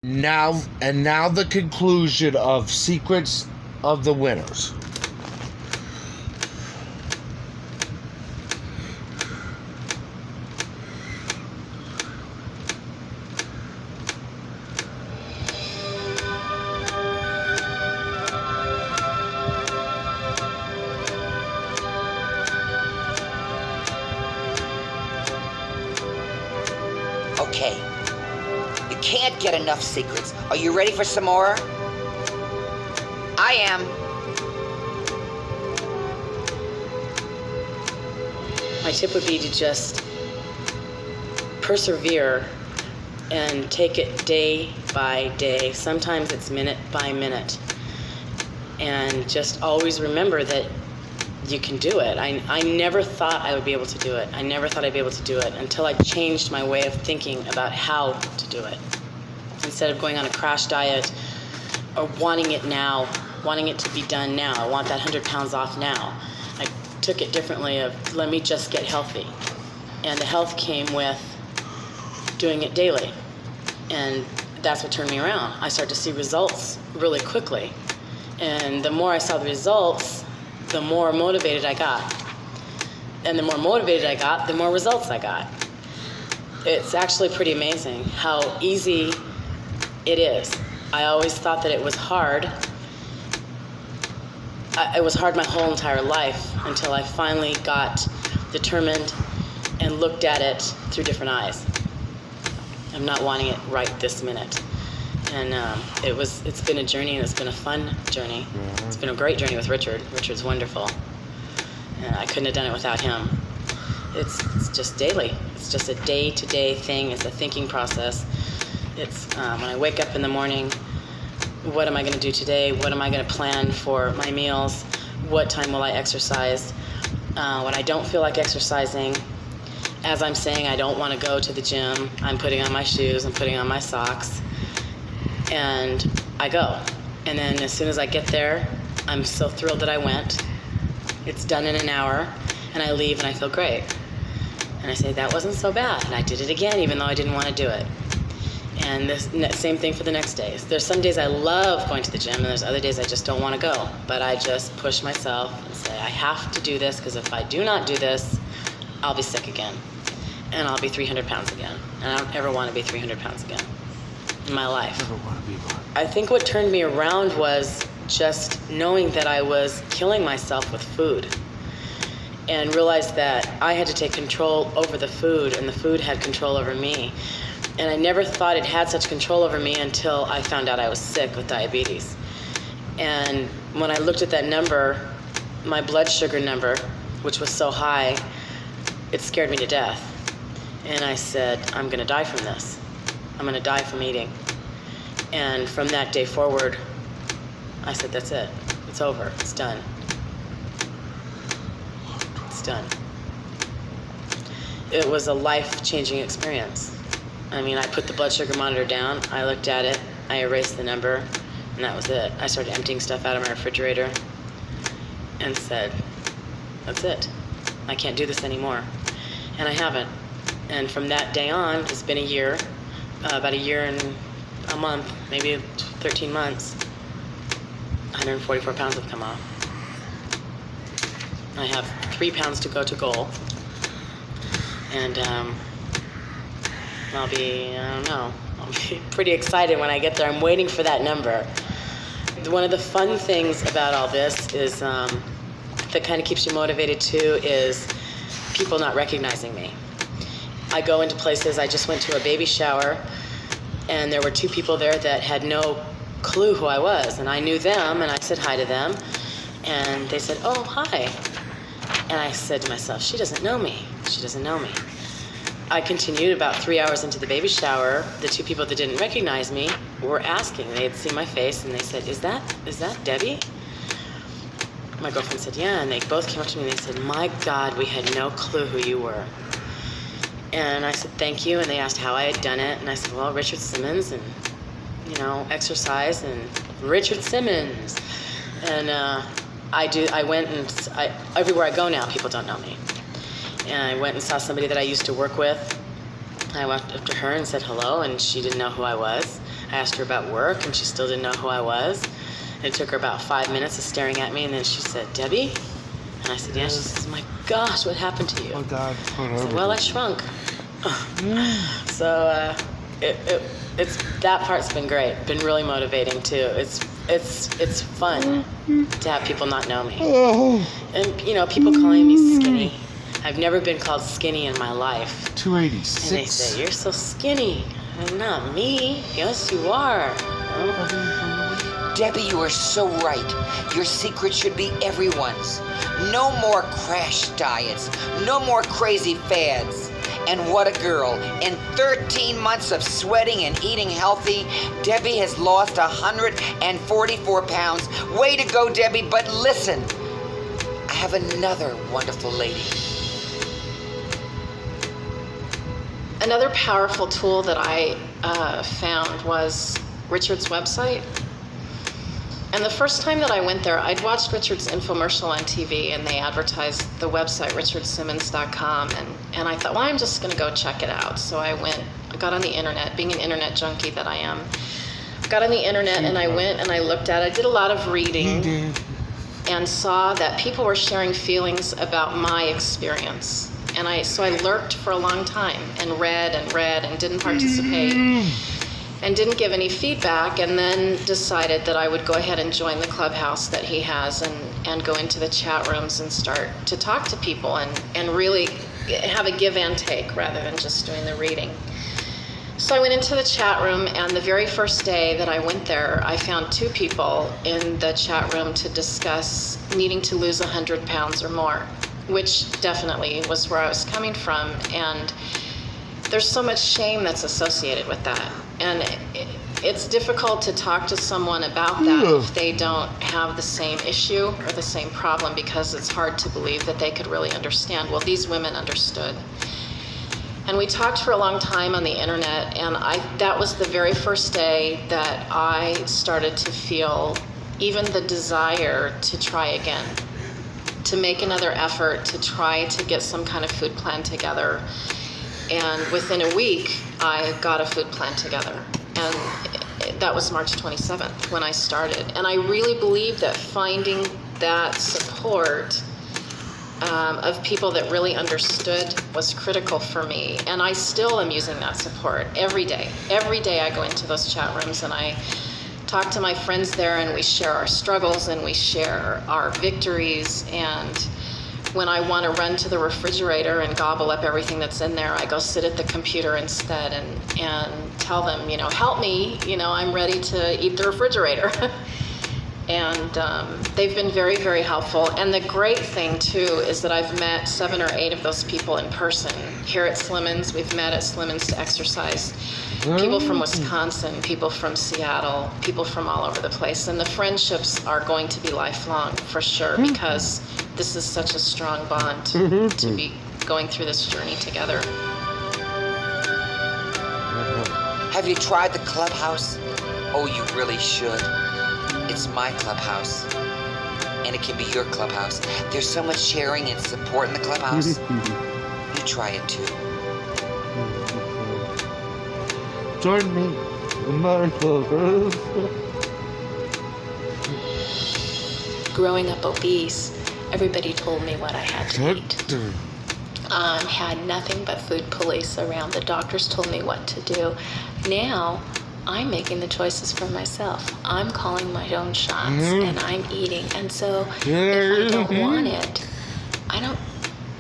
Now the conclusion of Secrets of the Winners. Okay. You can't get enough secrets. Are you ready for some more? I am. My tip would be to just persevere and take it day by day. Sometimes it's minute by minute. And just always remember that you can do it. I never thought I would be able to do it. I never thought I'd be able to do it until I changed my way of thinking about how to do it. Instead of going on a crash diet or wanting it now, wanting it to be done now, I want that 100 pounds off now. I took it differently of, let me just get healthy. And the health came with doing it daily. And that's what turned me around. I started to see results really quickly. And the more I saw the results, the more motivated I got. And the more motivated I got, the more results I got. It's actually pretty amazing how easy it is. I always thought that it was hard. It was hard my whole entire life until I finally got determined and looked at it through different eyes. I'm not wanting it right this minute. And it's been a journey, and it's been a fun journey. Mm-hmm. It's been a great journey with Richard. Richard's wonderful. And I couldn't have done it without him. It's just daily. It's just a day-to-day thing. It's a thinking process. It's when I wake up in the morning, what am I going to do today? What am I going to plan for my meals? What time will I exercise? When I don't feel like exercising, as I'm saying I don't want to go to the gym, I'm putting on my shoes, I'm putting on my socks, and I go. And then as soon as I get there, I'm so thrilled that I went. It's done in an hour, and I leave and I feel great. And I say, that wasn't so bad. And I did it again, even though I didn't want to do it. And the same thing for the next days. There's some days I love going to the gym, and there's other days I just don't want to go. But I just push myself and say, I have to do this, because if I do not do this, I'll be sick again. And I'll be 300 pounds again. And I don't ever want to be 300 pounds again in my life. Never want to be one. I think what turned me around was just knowing that I was killing myself with food, and realized that I had to take control over the food, and the food had control over me. And I never thought it had such control over me until I found out I was sick with diabetes. And when I looked at that number, my blood sugar number, which was so high, it scared me to death. And I said, I'm going to die from this. I'm going to die from eating. And from that day forward, I said, that's it. It's over. It's done. It's done. It was a life-changing experience. I mean, I put the blood sugar monitor down, I looked at it, I erased the number, and that was it. I started emptying stuff out of my refrigerator and said, that's it. I can't do this anymore. And I haven't. And from that day on, it's been a year, about a year and a month, maybe 13 months, 144 pounds have come off. I have 3 pounds to go to goal. And I'll be pretty excited when I get there. I'm waiting for that number. One of the fun things about all this is, that kind of keeps you motivated too, is people not recognizing me. I go into places, I just went to a baby shower, and there were 2 people there that had no clue who I was, and I knew them, and I said hi to them, and they said, oh, hi. And I said to myself, she doesn't know me. She doesn't know me. I continued about 3 hours into the baby shower. The 2 people that didn't recognize me were asking. They had seen my face, and they said, is that Debbie? My girlfriend said, yeah, and they both came up to me and they said, my God, we had no clue who you were. And I said, thank you, and they asked how I had done it, and I said, well, Richard Simmons, and, exercise, and Richard Simmons. And everywhere I go now, people don't know me. And I went and saw somebody that I used to work with. I went up to her and said hello, and she didn't know who I was. I asked her about work, and she still didn't know who I was. And it took her about 5 minutes of staring at me, and then she said, "Debbie?" And I said, "Yes." She says, "My gosh, what happened to you?" Oh, God. I said, "Well, I shrunk." So it's that part's been great. Been really motivating too. It's fun to have people not know me, and people calling me skinny. I've never been called skinny in my life. 286. And they say, "You're so skinny." And not me. Yes, you are. Debbie, you are so right. Your secret should be everyone's. No more crash diets. No more crazy fads. And what a girl. In 13 months of sweating and eating healthy, Debbie has lost 144 pounds. Way to go, Debbie. But listen, I have another wonderful lady. Another powerful tool that I found was Richard's website. And the first time that I went there, I'd watched Richard's infomercial on TV, and they advertised the website, richardsimmons.com. And I thought, well, I'm just going to go check it out. So I got on the internet, being an internet junkie that I am. Got on the internet, and I went and I looked at it. I did a lot of reading and saw that people were sharing feelings about my experience. And so I lurked for a long time and read and didn't participate. And didn't give any feedback, and then decided that I would go ahead and join the clubhouse that he has and go into the chat rooms and start to talk to people and really have a give and take rather than just doing the reading. So I went into the chat room, and the very first day that I went there, I found 2 people in the chat room to discuss needing to lose 100 pounds or more, which definitely was where I was coming from. And there's so much shame that's associated with that. And it's difficult to talk to someone about that if they don't have the same issue or the same problem, because it's hard to believe that they could really understand. Well, these women understood. And we talked for a long time on the internet, and that was the very first day that I started to feel even the desire to try again, to make another effort, to try to get some kind of food plan together. And within a week, I got a food plan together. And that was March 27th when I started. And I really believe that finding that support of people that really understood was critical for me. And I still am using that support every day. Every day I go into those chat rooms and I talk to my friends there, and we share our struggles and we share our victories. And when I want to run to the refrigerator and gobble up everything that's in there, I go sit at the computer instead and tell them, help me, I'm ready to eat the refrigerator. And they've been very, very helpful. And the great thing, too, is that I've met 7 or 8 of those people in person. Here at Slimmons, we've met at Slimmons to exercise. People from Wisconsin, people from Seattle, people from all over the place. And the friendships are going to be lifelong, for sure, because this is such a strong bond to be going through this journey together. Have you tried the clubhouse? Oh, you really should. It's my clubhouse, and it can be your clubhouse. There's so much sharing and support in the clubhouse. You try it too. Join me in my clubhouse. Growing up obese, everybody told me what I had to eat. Had nothing but food police around. The doctors told me what to do. Now, I'm making the choices for myself. I'm calling my own shots, and I'm eating. And so if I don't want it, I don't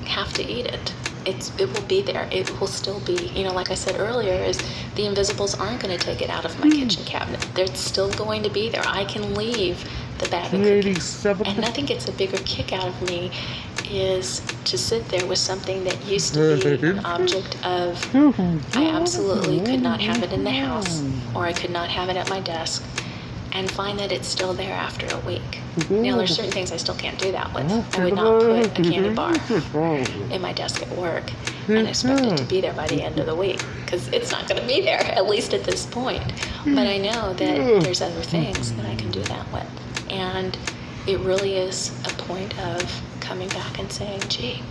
have to eat it. It will be there. It will still be, like I said earlier, is the invisibles aren't going to take it out of my kitchen cabinet. They're still going to be there. I can leave the bag of cookies. And nothing gets a bigger kick out of me is to sit there with something that used to be an object of, I absolutely could not have it in the house, or I could not have it at my desk, and find that it's still there after a week. Now, there's certain things I still can't do that with. I would not put a candy bar in my desk at work and expect it to be there by the end of the week, because it's not going to be there, at least at this point. But I know that there's other things that I can do that with. And it really is a point of coming back and saying, gee,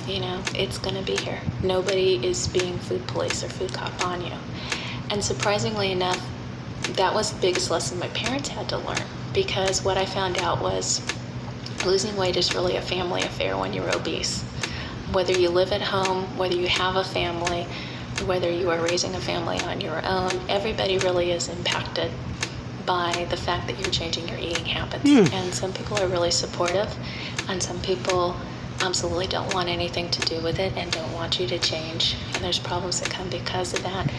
it's going to be here. Nobody is being food police or food cop on you. And surprisingly enough, that was the biggest lesson my parents had to learn, because what I found out was losing weight is really a family affair when you're obese. Whether you live at home, whether you have a family, whether you are raising a family on your own, everybody really is impacted by the fact that you're changing your eating habits. And some people are really supportive, and some people absolutely don't want anything to do with it and don't want you to change. And there's problems that come because of that.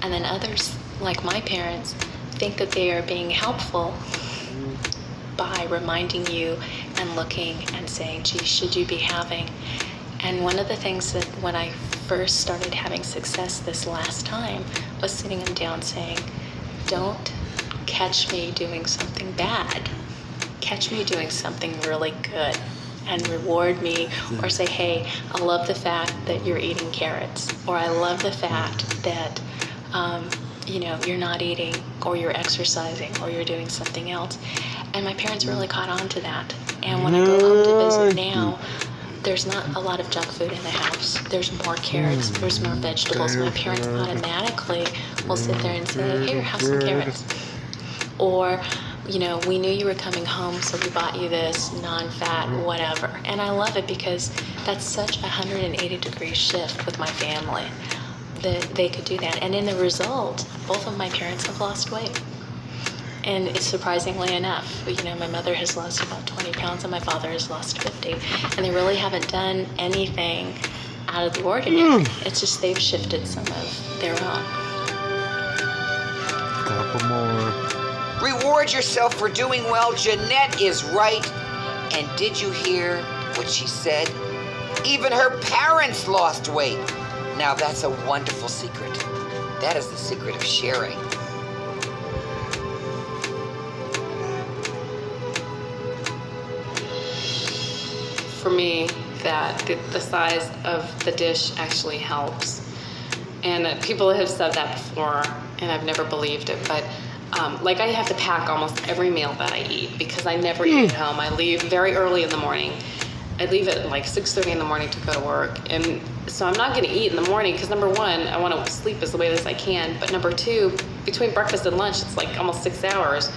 And then others, like my parents, think that they are being helpful by reminding you and looking and saying, gee, should you be having? And one of the things that when I first started having success this last time was sitting them down saying, don't catch me doing something bad. Catch me doing something really good and reward me, or say, hey, I love the fact that you're eating carrots, or I love the fact that you're not eating, or you're exercising, or you're doing something else. And my parents really caught on to that. And when I go home to visit now, there's not a lot of junk food in the house. There's more carrots, there's more vegetables. My parents automatically will sit there and say, here, have some carrots. Or, we knew you were coming home, so we bought you this non-fat, whatever. And I love it because that's such a 180-degree shift with my family that they could do that. And in the result, both of my parents have lost weight. And it's surprisingly enough, my mother has lost about 20 pounds and my father has lost 50. And they really haven't done anything out of the ordinary. It's just they've shifted some of their own. Couple more. Reward yourself for doing well. Jeanette is right. And did you hear what she said? Even her parents lost weight. Now that's a wonderful secret. That is the secret of sharing. For me, that the size of the dish actually helps. And people have said that before, and I've never believed it, but I have to pack almost every meal that I eat because I never eat at home. I leave very early in the morning. I leave at 6:30 in the morning to go to work. And so I'm not going to eat in the morning because number one, I want to sleep as late as I can. But number two, between breakfast and lunch, it's almost 6 hours.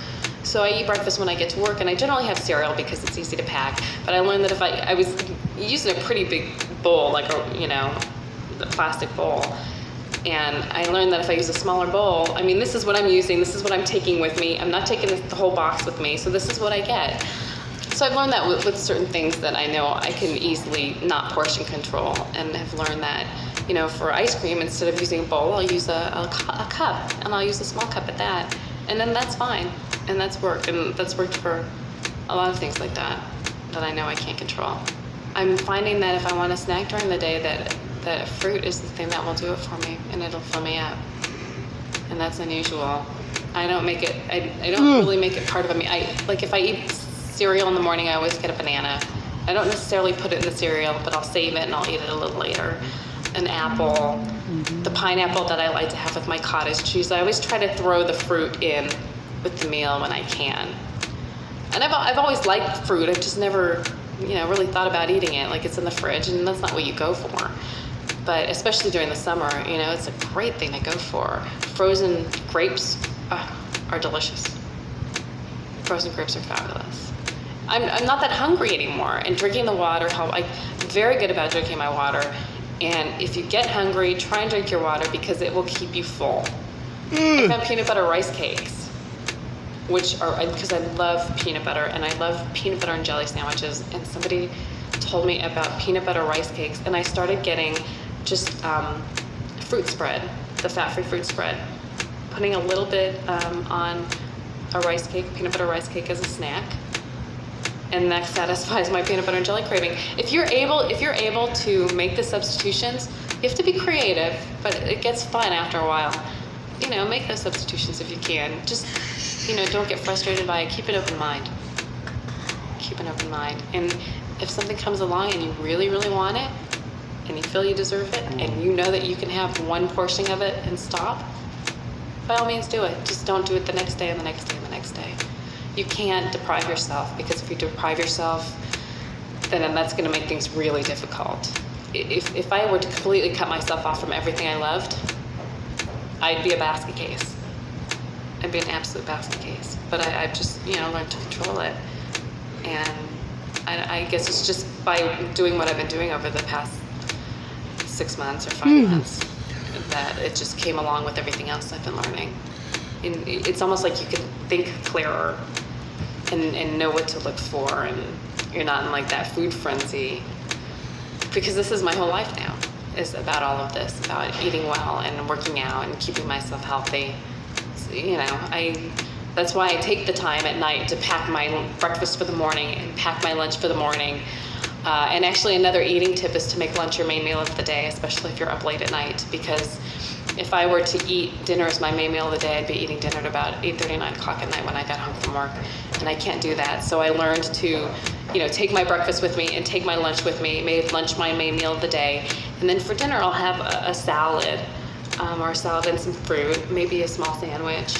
So I eat breakfast when I get to work, and I generally have cereal because it's easy to pack. But I learned that if I was using a pretty big bowl, the plastic bowl, and I learned that if I use a smaller bowl, this is what I'm using, this is what I'm taking with me. I'm not taking the whole box with me, so this is what I get. So I've learned that with certain things that I know I can easily not portion control, and have learned that, for ice cream, instead of using a bowl, I'll use a cup, and I'll use a small cup at that, and then that's fine. And that's worked for a lot of things like that I know I can't control. I'm finding that if I want a snack during the day, that fruit is the thing that will do it for me, and it'll fill me up. And that's unusual. I don't make it. I don't really make it part of me. If I eat cereal in the morning, I always get a banana. I don't necessarily put it in the cereal, but I'll save it and I'll eat it a little later. An apple, the pineapple that I like to have with my cottage cheese. I always try to throw the fruit in with the meal when I can. And I've always liked fruit. I've just never, really thought about eating it. It's in the fridge, and that's not what you go for. But especially during the summer, it's a great thing to go for. Frozen grapes are delicious. Frozen grapes are fabulous. I'm not that hungry anymore, and drinking the water I'm very good about drinking my water. And if you get hungry, try and drink your water because it will keep you full. I found peanut butter rice cakes, because I love peanut butter, and I love peanut butter and jelly sandwiches. And somebody told me about peanut butter rice cakes, and I started getting just fruit spread, the fat-free fruit spread, putting a little bit on a rice cake, peanut butter rice cake as a snack, and that satisfies my peanut butter and jelly craving. If you're able to make the substitutions, you have to be creative, but it gets fun after a while. Make those substitutions if you can. Just, don't get frustrated by it. Keep an open mind. Keep an open mind. And if something comes along and you really, really want it, and you feel you deserve it, and you know that you can have one portion of it and stop, by all means do it. Just don't do it the next day and the next day and the next day. You can't deprive yourself, because if you deprive yourself, then that's going to make things really difficult. If I were to completely cut myself off from everything I loved, I'd be a basket case. I'd be an absolute basket case. But I've just, learned to control it. And I guess it's just by doing what I've been doing over the past 6 months or 5 months that it just came along with everything else I've been learning. And it's almost like you can think clearer and know what to look for, and you're not in like that food frenzy, because this is my whole life now, is about all of this, about eating well and working out and keeping myself healthy. So, that's why I take the time at night to pack my breakfast for the morning and pack my lunch for the morning. And actually another eating tip is to make lunch your main meal of the day, especially if you're up late at night, because if I were to eat dinner as my main meal of the day, I'd be eating dinner at about 8:30, 9 o'clock at night when I got home from work, and I can't do that. So I learned to, take my breakfast with me and take my lunch with me, make lunch my main meal of the day, and then for dinner I'll have a salad, or a salad and some fruit, maybe a small sandwich,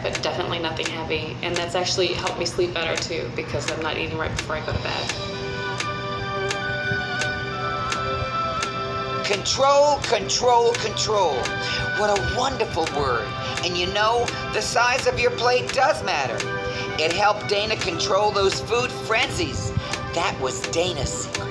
but definitely nothing heavy. And that's actually helped me sleep better too, because I'm not eating right before I go to bed. Control, control, control. What a wonderful word. And the size of your plate does matter. It helped Dana control those food frenzies. That was Dana's secret.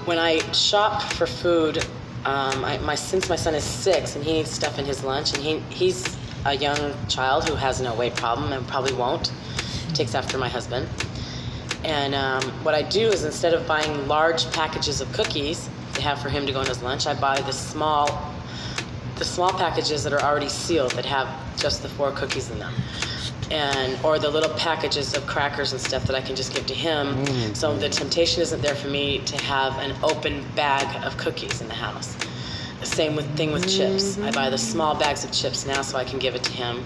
When I shop for food, since my son is 6 and he needs stuff in his lunch, and he's a young child who has no weight problem and probably won't, takes after my husband. And what I do is, instead of buying large packages of cookies to have for him to go in his lunch, I buy the small packages that are already sealed, that have just the 4 cookies in them. Or the little packages of crackers and stuff that I can just give to him. So the temptation isn't there for me to have an open bag of cookies in the house. The same thing with chips. I buy the small bags of chips now so I can give it to him.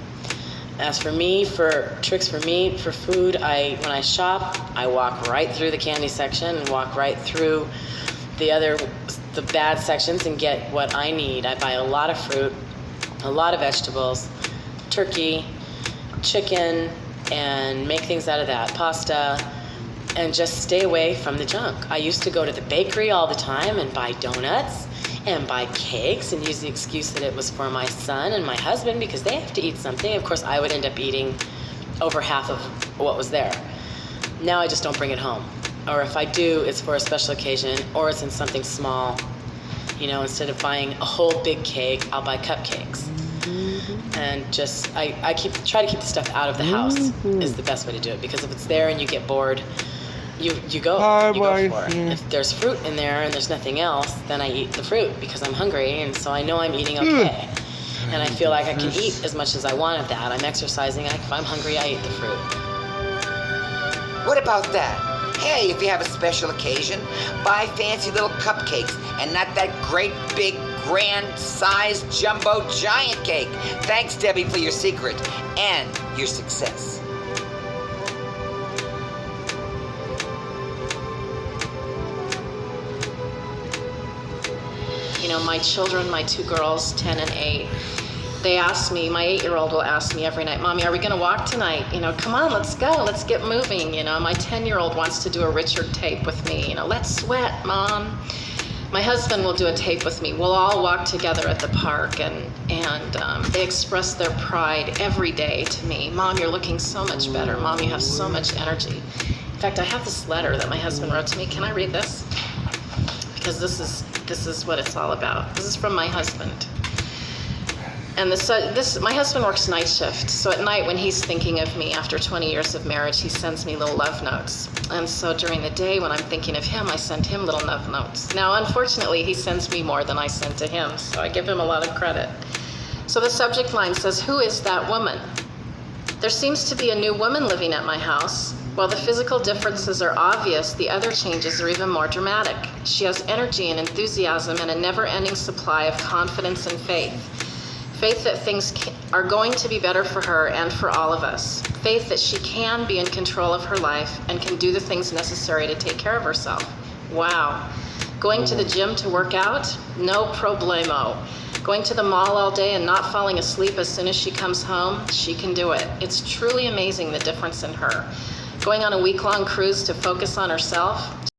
As for me, for tricks for me, for food, when I shop, I walk right through the candy section and walk right through the bad sections and get what I need. I buy a lot of fruit, a lot of vegetables, turkey, chicken, and make things out of that, pasta, and just stay away from the junk. I used to go to the bakery all the time and buy donuts and buy cakes and use the excuse that it was for my son and my husband because they have to eat something. Of course, I would end up eating over half of what was there. Now I just don't bring it home. Or if I do, it's for a special occasion, or it's in something small. Instead of buying a whole big cake, I'll buy cupcakes. And just, I try to keep the stuff out of the house is the best way to do it, because if it's there and you get bored, you go for it. If there's fruit in there and there's nothing else, then I eat the fruit because I'm hungry, and so I know I'm eating okay. And I feel like I can eat as much as I want of that. I'm exercising. If I'm hungry, I eat the fruit. What about that? Hey, if you have a special occasion, buy fancy little cupcakes and not that great big grand sized jumbo giant cake. Thanks, Debbie, for your secret and your success. My children, my 2 girls, 10 and 8, they ask me, my 8-year-old will ask me every night, Mommy, are we going to walk tonight? Come on, let's go, let's get moving. My 10-year-old wants to do a Richard tape with me. Let's sweat, Mom. My husband will do a tape with me. We'll all walk together at the park, and they express their pride every day to me. Mom, you're looking so much better. Mom, you have so much energy. In fact, I have this letter that my husband wrote to me. Can I read this? Because this is what it's all about. This is from my husband. And my husband works night shift, so at night when he's thinking of me after 20 years of marriage, he sends me little love notes. And so during the day when I'm thinking of him, I send him little love notes. Now, unfortunately, he sends me more than I send to him, so I give him a lot of credit. So the subject line says, "Who is that woman? There seems to be a new woman living at my house. While the physical differences are obvious, the other changes are even more dramatic. She has energy and enthusiasm and a never-ending supply of confidence and faith. Faith that things are going to be better for her and for all of us. Faith that she can be in control of her life and can do the things necessary to take care of herself. Wow. Going to the gym to work out? No problemo. Going to the mall all day and not falling asleep as soon as she comes home? She can do it. It's truly amazing the difference in her. going on a week-long cruise to focus on herself,